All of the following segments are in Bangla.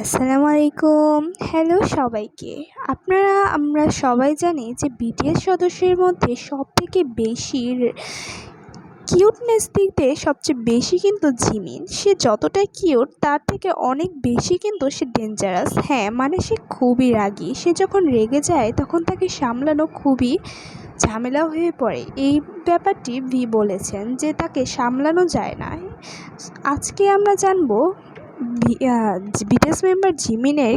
আসসালামু আলাইকুম। হ্যালো সবাইকে। আমরা সবাই জানি যে বিটিএস সদস্যের মধ্যে সবথেকে বেশি কিউটনেস দিক দিয়ে সবচেয়ে বেশি কিন্তু জিমিন। সে যতটা কিউট তার থেকে অনেক বেশি কিন্তু সে ডেঞ্জারাস। হ্যাঁ, মানে সে খুবই রাগী। সে যখন রেগে যায় তখন তাকে সামলানো খুবই ঝামেলা হয়ে পড়ে। এই ব্যাপারটি ভি বলেছেন যে তাকে সামলানো যায় না। আজকে আমরা জানবো বিটিএস মেম্বার জিমিনের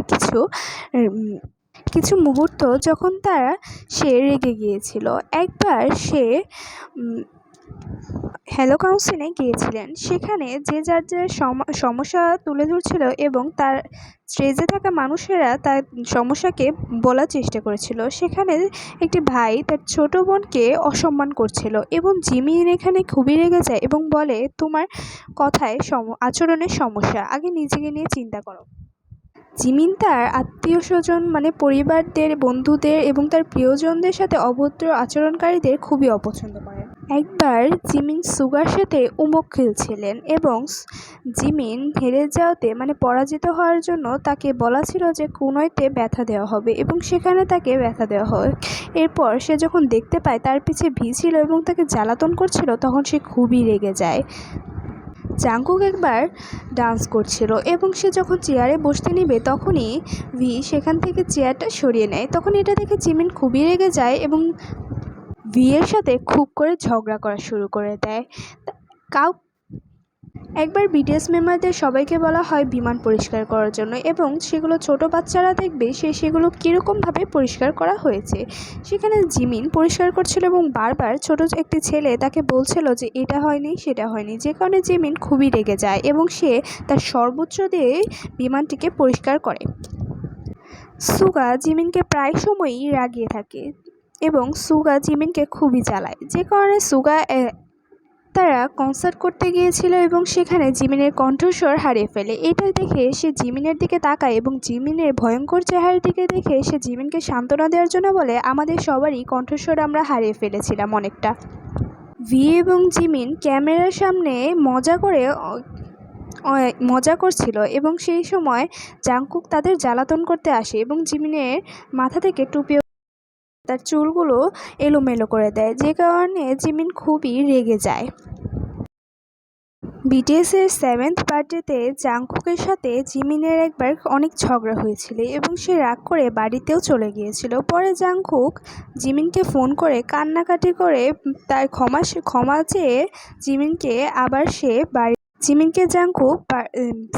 কিছু মুহূর্ত যখন সে রেগে গিয়েছিল। একবার সে হ্যালো কাউন্সিলে গিয়েছিলেন। সেখানে যে যার সমস্যা তুলে ধরছিল এবং তার স্টেজে থাকা মানুষেরা তার সমস্যাকে বলার চেষ্টা করেছিল। সেখানে একটি ভাই তার ছোট বোনকে অসম্মান করছিল এবং জিমিন এখানে খুবই রেগে যায় এবং বলে, তোমার কথায় আচরণের সমস্যা, আগে নিজেকে নিয়ে চিন্তা করো। জিমিন তার আত্মীয়স্বজন মানে পরিবারদের, বন্ধুদের এবং তার প্রিয়জনদের সাথে অভদ্র আচরণকারীদের খুবই অপছন্দ করেন। একবার জিমিন সুগার সাথে উমক খেলছিলেন এবং জিমিন হেরে যাওয়াতে মানে পরাজিত হওয়ার জন্য তাকে বলা ছিল যে কনুইতে ব্যথা দেওয়া হবে এবং সেখানে তাকে ব্যথা দেওয়া হয়। এরপর সে যখন দেখতে পায় তার পিছে ভি ছিল এবং তাকে জ্বালাতন করছিল, তখন সে খুবই রেগে যায়। জাংকুক একবার ডান্স করছিল এবং সে যখন চেয়ারে বসতে নেবে তখনই ভি সেখান থেকে চেয়ারটা সরিয়ে নেয়। তখন এটা দেখে জিমিন খুবই রেগে যায় এবং ভি এর সাথে খুব করে ঝগড়া করা শুরু করে দেয়। একবার বিটিএস মেম্বারদের সবাইকে বলা হয় বিমান পরিষ্কার করার জন্য এবং সেগুলো ছোট বাচ্চারা দেখবে সেগুলো কীরকমভাবে পরিষ্কার করা হয়েছে। সেখানে জিমিন পরিষ্কার করছিল এবং বারবার ছোট একটি ছেলে তাকে বলছিল যে এটা হয়নি সেটা হয়নি, যে কারণে জিমিন খুবই রেগে যায় এবং সে তার সর্বোচ্চ দিয়ে বিমানটিকে পরিষ্কার করে। সুগা জিমিনকে প্রায় সময়ই রাগিয়ে থাকে এবং সুগা জিমিনকে খুবই জ্বালায়, যে কারণে তারা কনসার্ট করতে গিয়েছিল এবং সেখানে জিমিনের কণ্ঠস্বর হারিয়ে ফেলে। এটা দেখে সে জিমিনের দিকে তাকায় এবং জিমিনের ভয়ঙ্কর চেহারার দিকে দেখে সে জিমিনকে সান্ত্বনা দেওয়ার জন্য বলে, আমাদের সবারই কণ্ঠস্বর আমরা হারিয়ে ফেলেছিলাম অনেকটা। ভি এবং জিমিন ক্যামেরার সামনে মজা করছিল এবং সেই সময় জাংকুক তাদের জ্বালাতন করতে আসে এবং জিমিনের মাথা থেকে টুপি তার চুলগুলো এলোমেলো করে দেয়, যে কারণে জিমিন খুবই রেগে যায়। বিটিএসের 7th বার্থডেতে জাংকুকের সাথে জিমিনের একবার অনেক ঝগড়া হয়েছিল এবং সে রাগ করে বাড়িতেও চলে গিয়েছিল। পরে জাংকুক জিমিনকে ফোন করে কান্নাকাটি করে তার ক্ষমা চেয়ে জিমিনকে জাংকুক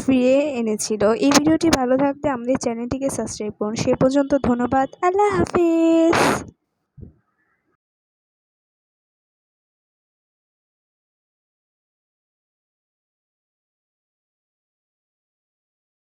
ফিরিয়ে এনেছিল। এই ভিডিওটি ভালো থাকতে আমাদের চ্যানেলটিকে সাবস্ক্রাইব করুন। সে পর্যন্ত ধন্যবাদ। আল্লাহ হাফিজ।